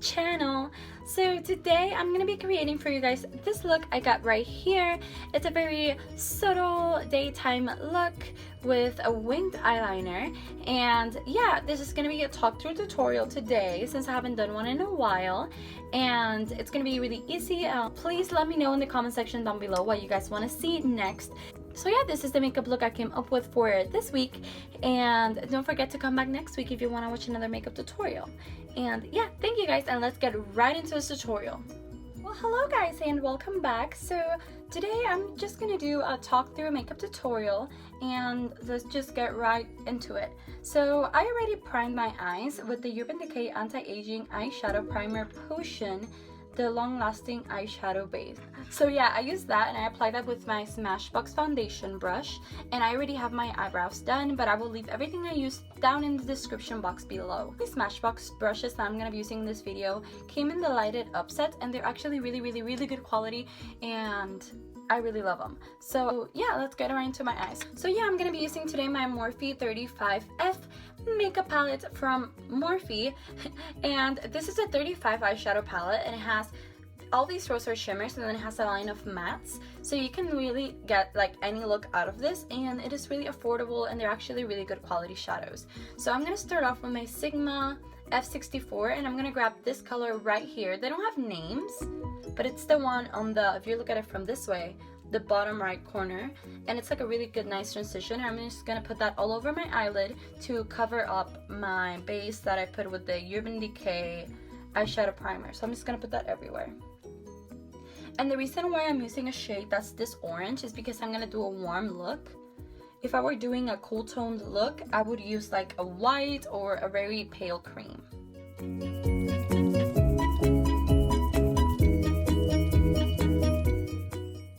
channel. So today I'm gonna be creating for you guys this look I got right here. It's a very subtle daytime look with a winged eyeliner, and yeah, this is gonna be a talk through tutorial today since I haven't done one in a while, and it's gonna be really easy. Please let me know in the comment section down below what you guys want to see next. So yeah, this is the makeup look I came up with for this week, and don't forget to come back next week if you want to watch another makeup tutorial. And yeah, thank you guys, and let's get right into this tutorial. Well, hello guys, and welcome back. So today I'm just gonna do a talk through makeup tutorial, and let's just get right into it. So I already primed my eyes with the Decay Anti-Aging Eyeshadow Primer Potion, the long-lasting eyeshadow base. So yeah, I used that and I applied that with my Smashbox foundation brush, and I already have my eyebrows done, but I will leave everything I used down in the description box below. The Smashbox brushes that I'm gonna be using in this video came in the lighted up set, and they're actually really good quality, and I really love them. So yeah, let's get right into my eyes. So yeah, I'm gonna be using today my Morphe 35F makeup palette from Morphe, and this is a 35 eyeshadow palette, and it has all these rosy shimmers, and then it has a line of mattes, so you can really get like any look out of this, and it is really affordable, and they're actually really good quality shadows. So I'm gonna start off with my Sigma F64, and I'm gonna grab this color right here. They don't have names, but it's the one on the, if you look at it from this way, the bottom right corner, and it's like a really good nice transition. And I'm just gonna put that all over my eyelid to cover up my base that I put with the Decay eyeshadow primer. So I'm just gonna put that everywhere. And the reason why I'm using a shade that's this orange is because I'm gonna do a warm look. If I were doing a cool toned look, I would use like a white or a very pale cream.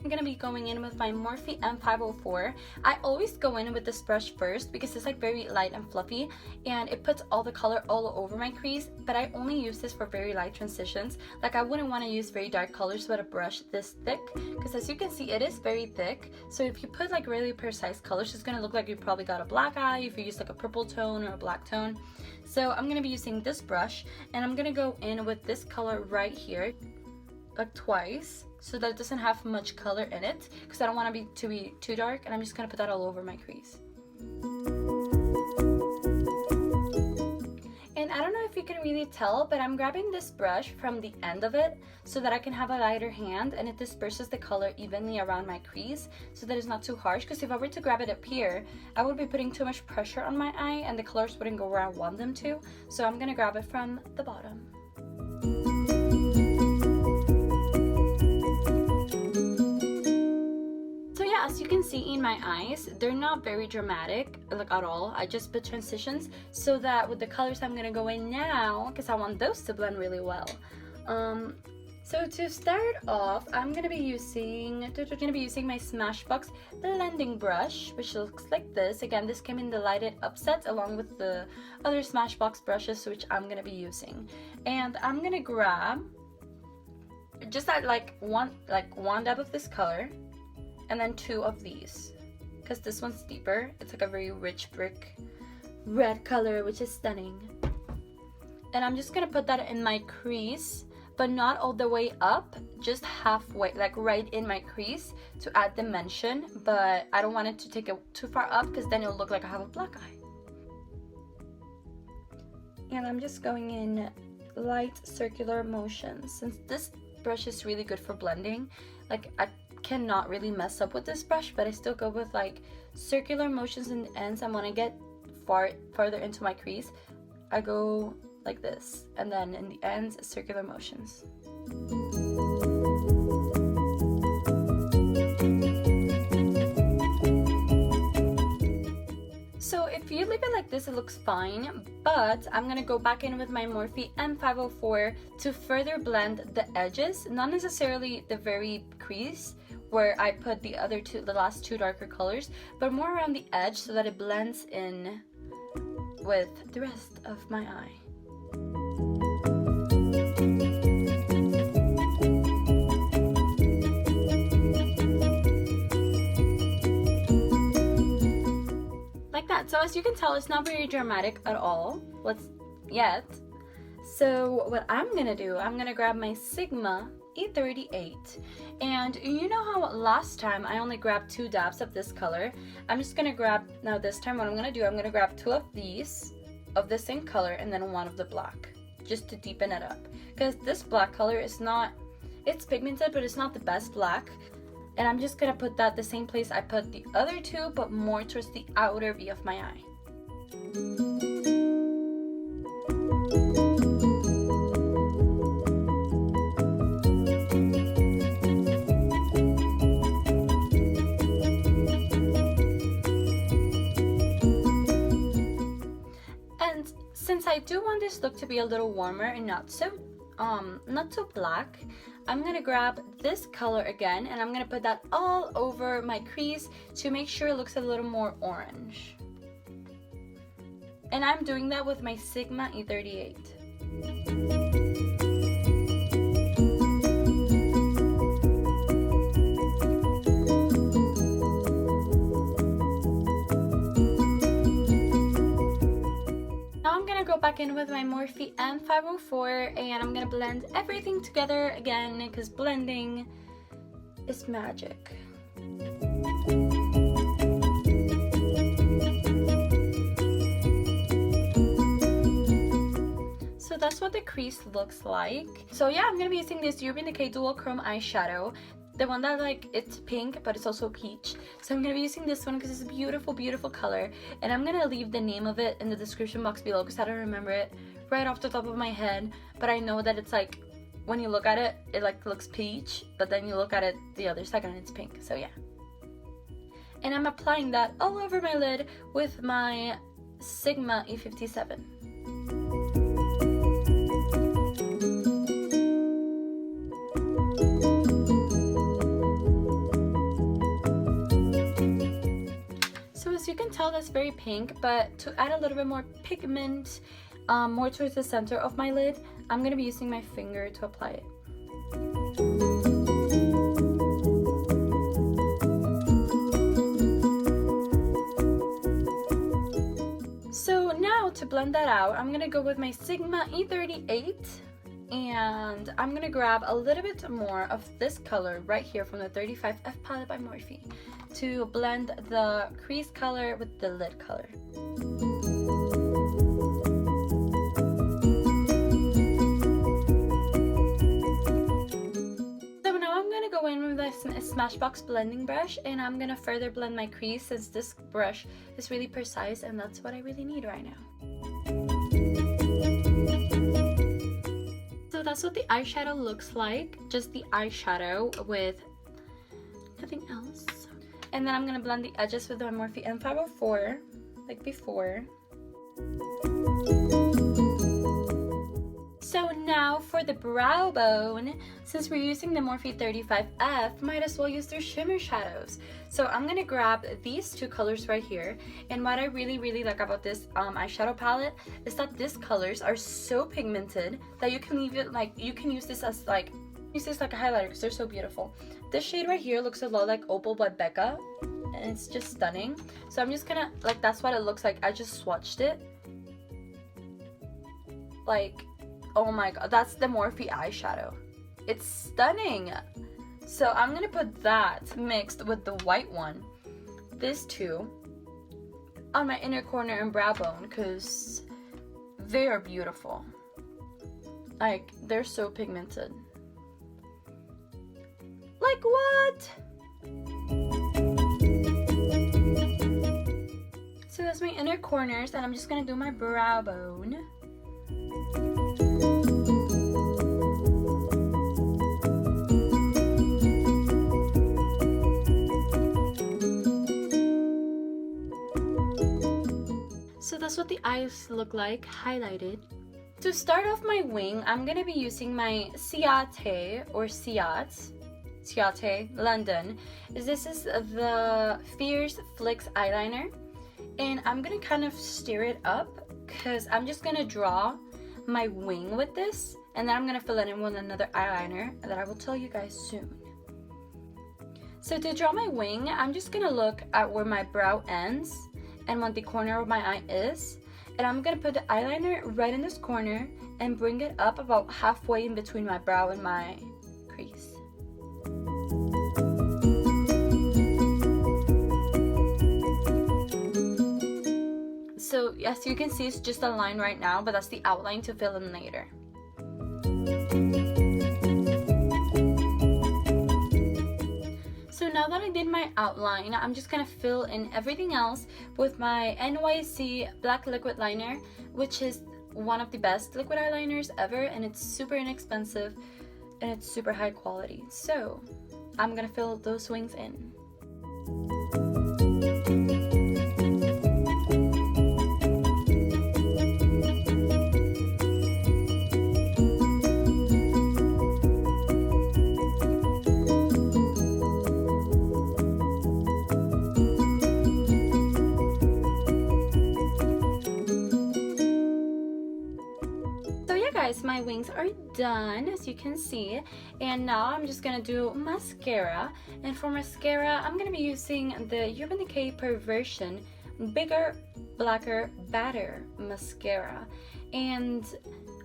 I'm gonna be going in with my Morphe M504. I always go in with this brush first because it's like very light and fluffy, and it puts all the color all over my crease, but I only use this for very light transitions. Like I wouldn't want to use very dark colors with a brush this thick, because as you can see, it is very thick. So if you put like really precise colors, it's gonna look like you probably got a black eye if you use like a purple tone or a black tone. So I'm gonna be using this brush, and I'm gonna go in with this color right here, like twice, so that it doesn't have much color in it, because I don't want it to be too dark, and I'm just gonna put that all over my crease. And I don't know if you can really tell, but I'm grabbing this brush from the end of it so that I can have a lighter hand, and it disperses the color evenly around my crease so that it's not too harsh, because if I were to grab it up here, I would be putting too much pressure on my eye and the colors wouldn't go where I want them to. So I'm gonna grab it from the bottom. As you can see in my eyes, they're not very dramatic like at all. I just put transitions so that with the colors I'm gonna go in now, because I want those to blend really well. So to start off, I'm gonna be using my Smashbox blending brush, which looks like this. Again, this came in the lighted up set along with the other Smashbox brushes which I'm gonna be using. And I'm gonna grab just that like one dab of this color, and then two of these, because this one's deeper. It's like a very rich brick red color, which is stunning. And I'm just gonna put that in my crease, but not all the way up, just halfway, like right in my crease to add dimension. But I don't want it to take it too far up, because then it'll look like I have a black eye. And I'm just going in light circular motions. Since this brush is really good for blending, like I cannot really mess up with this brush, but I still go with like circular motions in the ends. And when I get farther into my crease, I go like this, and then in the ends, circular motions. So if you leave it like this, it looks fine, but I'm gonna go back in with my Morphe M504 to further blend the edges, not necessarily the very crease where I put the last two darker colors, but more around the edge so that it blends in with the rest of my eye. Like that. So as you can tell, it's not very dramatic at all yet. So what I'm gonna do, I'm gonna grab my Sigma E38, and you know how last time I only grabbed 2 dabs of this color. I'm just gonna grab, now this time what I'm gonna do, I'm gonna grab 2 of these of the same color and then 1 of the black, just to deepen it up, because this black color is not, it's pigmented, but it's not the best black. And I'm just gonna put that the same place I put the other 2, but more towards the outer V of my eye. And since I do want this look to be a little warmer and not so black, I'm gonna grab this color again and I'm gonna put that all over my crease to make sure it looks a little more orange. And I'm doing that with my Sigma E38. Go back in with my Morphe M504 and I'm gonna blend everything together again, because blending is magic. So that's what the crease looks like. So yeah, I'm gonna be using this Decay Dual Chrome eyeshadow. The one that, like, it's pink but it's also peach. So I'm gonna be using this one because it's a beautiful, beautiful color. And I'm gonna leave the name of it in the description box below because I don't remember it right off the top of my head. But I know that it's like, when you look at it, it like looks peach, but then you look at it the other second and it's pink. So yeah. And I'm applying that all over my lid with my Sigma E57. You can tell that's very pink, but to add a little bit more pigment, more towards the center of my lid, I'm going to be using my finger to apply it. So now to blend that out, I'm going to go with my Sigma E38 and I'm going to grab a little bit more of this color right here from the 35F palette by Morphe to blend the crease color with the lid color. So now I'm gonna go in with a Smashbox blending brush and I'm gonna further blend my crease, since this brush is really precise and that's what I really need right now. So that's what the eyeshadow looks like, just the eyeshadow with nothing else. And then I'm going to blend the edges with my Morphe M504, like before. So now for the brow bone, since we're using the Morphe 35F, might as well use their shimmer shadows. So I'm going to grab these 2 colors right here. And what I really, really like about this eyeshadow palette is that these colors are so pigmented that you can leave it like, you can use this as like, use this like a highlighter because they're so beautiful. This shade right here looks a lot like Opal by Becca, and it's just stunning. So I'm just gonna, like, that's what it looks like. I just swatched it. Like, oh my god, that's the Morphe eyeshadow. It's stunning. So I'm gonna put that mixed with the white one, these 2, on my inner corner and brow bone because they are beautiful. Like, they're so pigmented. Like what? So that's my inner corners, and I'm just gonna do my brow bone. So that's what the eyes look like, highlighted. To start off my wing, I'm gonna be using my Ciaté or Ciaté London. This is the Fierce Fliks eyeliner, and I'm gonna kind of stir it up because I'm just gonna draw my wing with this, and then I'm gonna fill it in with another eyeliner that I will tell you guys soon. So to draw my wing, I'm just gonna look at where my brow ends and what the corner of my eye is, And I'm gonna put the eyeliner right in this corner and bring it up about halfway in between my brow and my crease. So as you can see, it's just a line right now, but that's the outline to fill in later. So now that I did my outline, I'm just gonna fill in everything else with my NYC Black Liquid Liner, which is one of the best liquid eyeliners ever, and it's super inexpensive and it's super high quality. So I'm gonna fill those wings in. My wings are done, as you can see, and now I'm just gonna do mascara. And for mascara, I'm gonna be using the Decay Perversion Bigger, Blacker, Badder mascara, and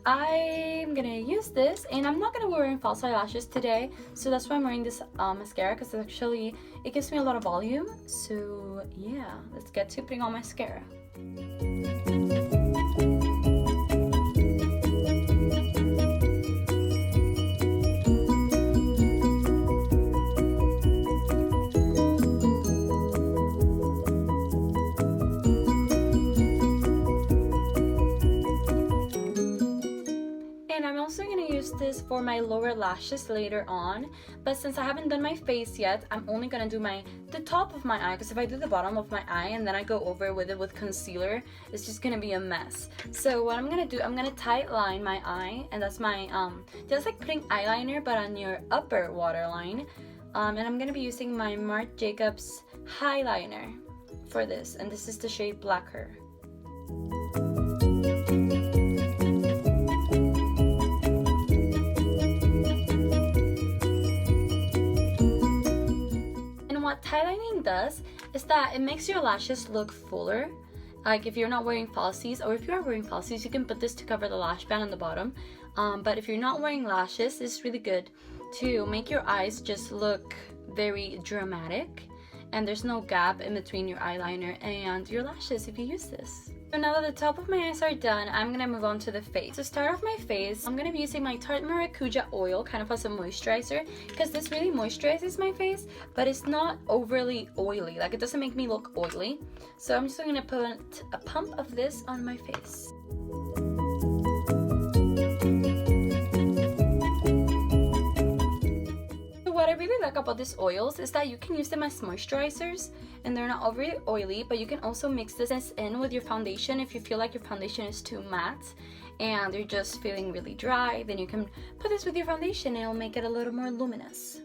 I'm gonna use this. And I'm not gonna be wearing false eyelashes today, so that's why I'm wearing this mascara, because actually it gives me a lot of volume. So yeah, let's get to putting on mascara. This for my lower lashes later on, but since I haven't done my face yet, I'm only gonna do the top of my eye, because if I do the bottom of my eye and then I go over with it with concealer, it's just gonna be a mess. So what I'm gonna do, I'm gonna tight line my eye, and that's my just like putting eyeliner but on your upper waterline. And I'm gonna be using my Marc Jacobs Highliner for this, and this is the shade Blaquer. What highlighting does is that it makes your lashes look fuller. Like if you're not wearing falsies, or if you are wearing falsies, you can put this to cover the lash band on the bottom. But if you're not wearing lashes, it's really good to make your eyes just look very dramatic, and there's no gap in between your eyeliner and your lashes if you use this. So now that the top of my eyes are done, I'm gonna move on to the face. To start off my face, I'm gonna be using my Tarte Maracuja Oil kind of as a moisturizer, because this really moisturizes my face, but it's not overly oily. Like, it doesn't make me look oily. So I'm just gonna put a pump of this on my face. What I really like about these oils is that you can use them as moisturizers, and they're not overly oily, but you can also mix this in with your foundation. If you feel like your foundation is too matte and you're just feeling really dry, then you can put this with your foundation and it'll make it a little more luminous.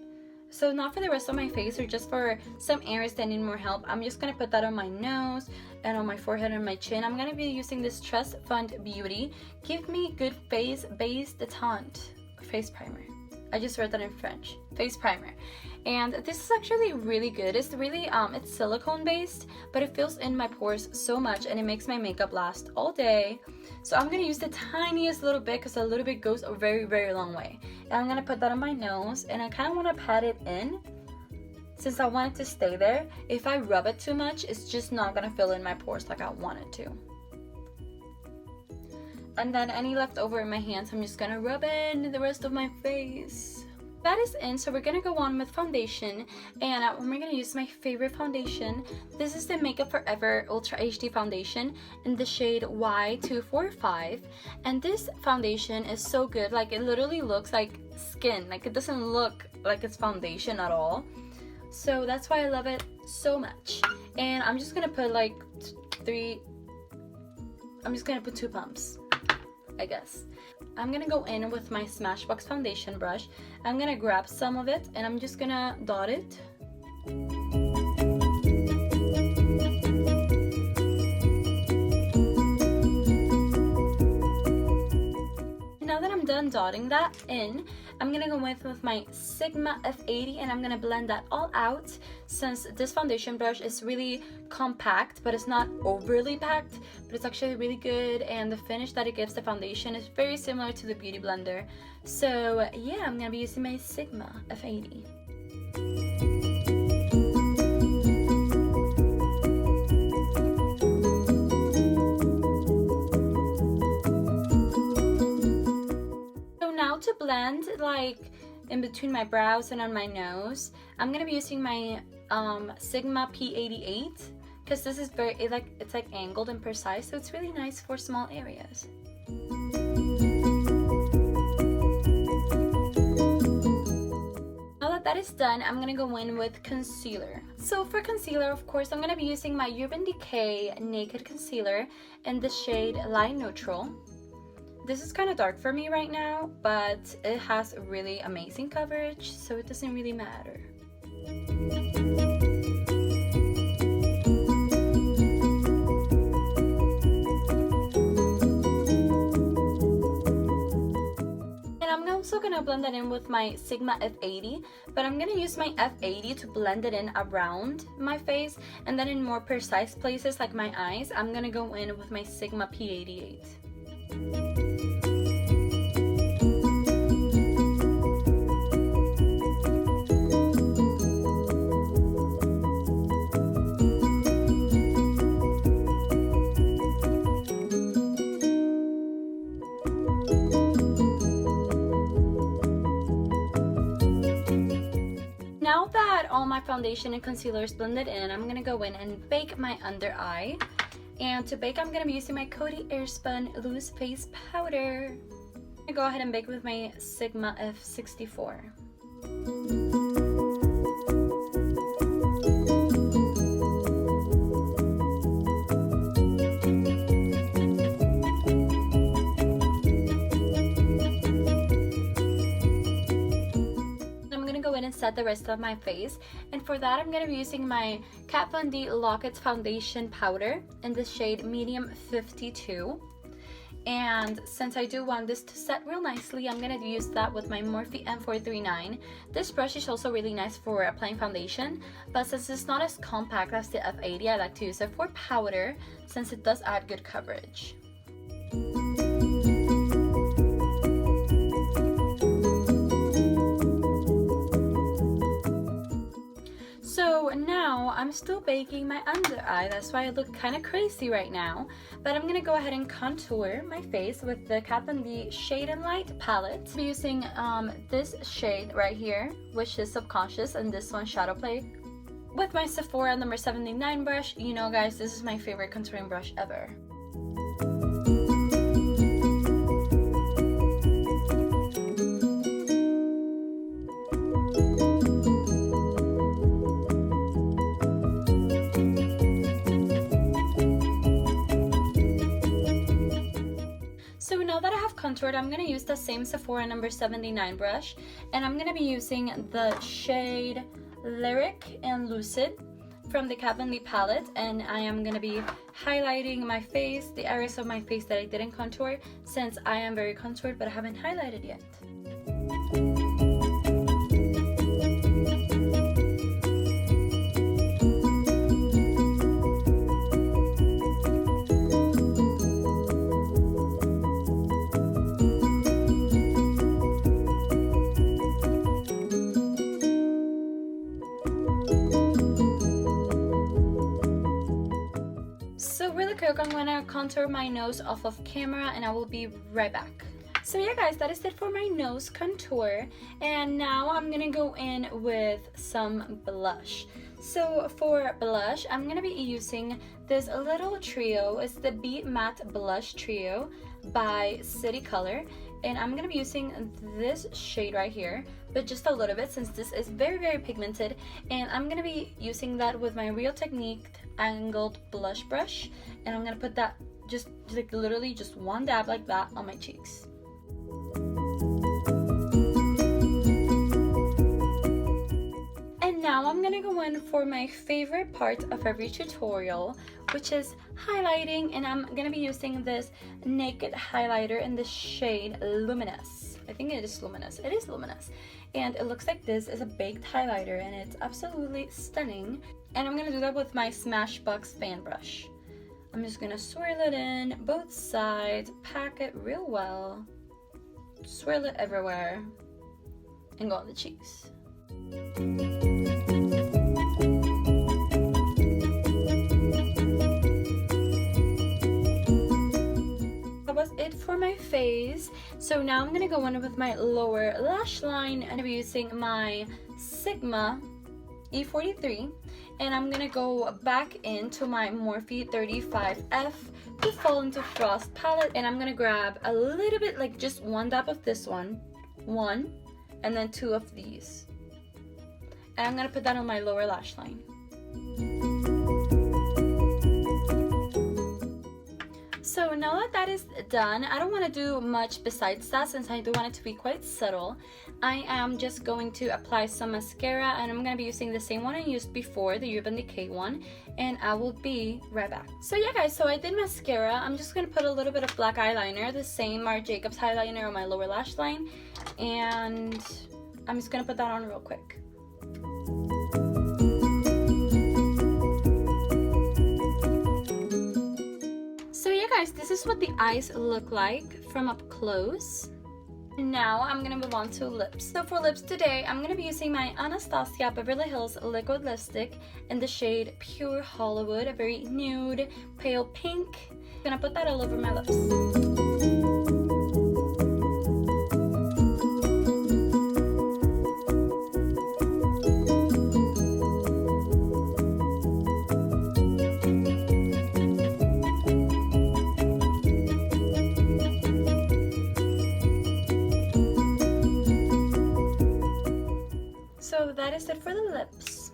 So not for the rest of my face, or just for some areas that need more help, I'm just gonna put that on my nose and on my forehead and my chin. I'm gonna be using this Trust Fund Beauty Give Me Good Face Base Détente face primer. I just read that in French. Face primer. And this is actually really good. It's really, it's silicone based, but it fills in my pores so much, and it makes my makeup last all day. So I'm gonna use the tiniest little bit, because a little bit goes a very, very long way. And I'm gonna put that on my nose, and I kind of want to pat it in, since I want it to stay there. If I rub it too much, it's just not gonna fill in my pores like I want it to. And then any left over in my hands, I'm just gonna rub it into the rest of my face. That is in, so we're gonna go on with foundation, and we're gonna use my favorite foundation. This is the Makeup Forever Ultra HD Foundation in the shade Y245, and this foundation is so good. Like, it literally looks like skin. Like, it doesn't look like it's foundation at all. So that's why I love it so much. And I'm just gonna put like two pumps, I guess. I'm gonna go in with my Smashbox foundation brush. I'm gonna grab some of it and I'm just gonna dot it. done dotting that in, I'm gonna go with my Sigma F80 and I'm gonna blend that all out, since this foundation brush is really compact, but it's not overly packed, but it's actually really good, and the finish that it gives the foundation is very similar to the Beauty Blender. So yeah, I'm gonna be using my Sigma F80. To blend like in between my brows and on my nose, I'm gonna be using my Sigma P88, because this is very it's like angled and precise, so it's really nice for small areas. Now that that is done, I'm gonna go in with concealer. So for concealer, of course, I'm gonna be using my Urban Decay Naked Concealer in the shade Light Neutral. This is kind of dark for me right now, but it has really amazing coverage, so it doesn't really matter. And I'm also gonna blend that in with my Sigma F80, but I'm gonna use my F80 to blend it in around my face, and then in more precise places like my eyes, I'm gonna go in with my Sigma P88. Now that all my foundation and concealer is blended in, I'm gonna go in and bake my under eye. And to bake, I'm gonna be using my Coty Airspun Loose Face Powder. I'm gonna go ahead and bake with my Sigma F64. And set the rest of my face, and for that I'm going to be using my Kat Von D Lock-It Foundation Powder in the shade Medium 52, and since I do want this to set real nicely, I'm going to use that with my Morphe M439. This brush is also really nice for applying foundation, but since it's not as compact as the F80, I like to use it for powder since it does add good coverage. So now I'm still baking my under eye, that's why I look kind of crazy right now, but I'm going to go ahead and contour my face with the Kat Von D Shade+Light palette. I'm using this shade right here, which is Subconscious, and this one Shadow Play. With my Sephora number 79 brush, you know guys, this is my favorite contouring brush ever. So now that I have contoured, I'm going to use the same Sephora number 79 brush, and I'm going to be using the shade Lyric and Lucid from the Kat Von D palette, and I am going to be highlighting my face, the areas of my face that I didn't contour, since I am very contoured but I haven't highlighted yet. I'm gonna contour my nose off of camera and I will be right back. So yeah guys, that is it for my nose contour, and now I'm gonna go in with some blush. So for blush, I'm gonna be using this little trio. It's the Beat Matte Blush Trio by City Color, and I'm gonna be using this shade right here, but just a little bit since this is very pigmented, and I'm gonna be using that with my Real Technique angled blush brush, and I'm gonna put that just like literally just one dab like that on my cheeks. And now I'm gonna gonna go in for my favorite part of every tutorial, which is highlighting, and I'm gonna be using this Naked highlighter in the shade Luminous. I think it is Luminous. It is Luminous. And it looks like this is a baked highlighter, and it's absolutely stunning. And I'm gonna do that with my Smashbox fan brush. I'm just gonna swirl it in both sides, pack it real well, swirl it everywhere, and go on the cheeks. That was it for my face. So now I'm gonna go in with my lower lash line, and I'm using my Sigma E43, and I'm gonna go back into my Morphe 35F to Fall into Frost palette, and I'm gonna grab a little bit, like just one dab of this one, and then two of these, and I'm gonna put that on my lower lash line. So now that that is done, I don't want to do much besides that, since I do want it to be quite subtle. I am just going to apply some mascara, and I'm going to be using the same one I used before, the Urban Decay one, and I will be right back. So yeah guys, so I did mascara. I'm just going to put a little bit of black eyeliner, the same Marc Jacobs highliner on my lower lash line, and I'm just going to put that on real quick. Guys, this is what the eyes look like from up close. Now I'm gonna move on to lips. So for lips today, I'm gonna be using my Anastasia Beverly Hills liquid lipstick in the shade Pure Hollywood, a very nude pale pink. I'm gonna put that all over my lips. So that is it for the lips.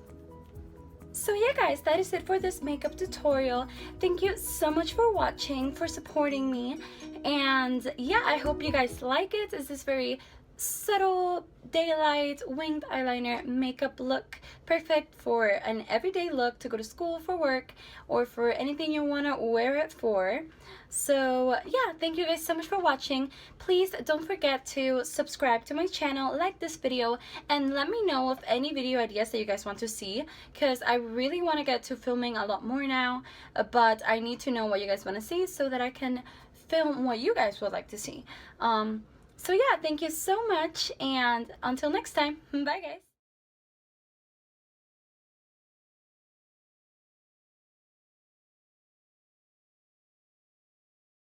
So yeah guys, that is it for this makeup tutorial. Thank you so much for watching, for supporting me, and yeah, I hope you guys like it. This is very subtle daylight winged eyeliner makeup look, perfect for an everyday look to go to school, for work, or for anything you want to wear it for. So yeah, thank you guys so much for watching. Please don't forget to subscribe to my channel, like this video, and let me know of any video ideas that you guys want to see, because I really want to get to filming a lot more now, but I need to know what you guys want to see so that I can film what you guys would like to see. So yeah, thank you so much, and until next time, bye guys.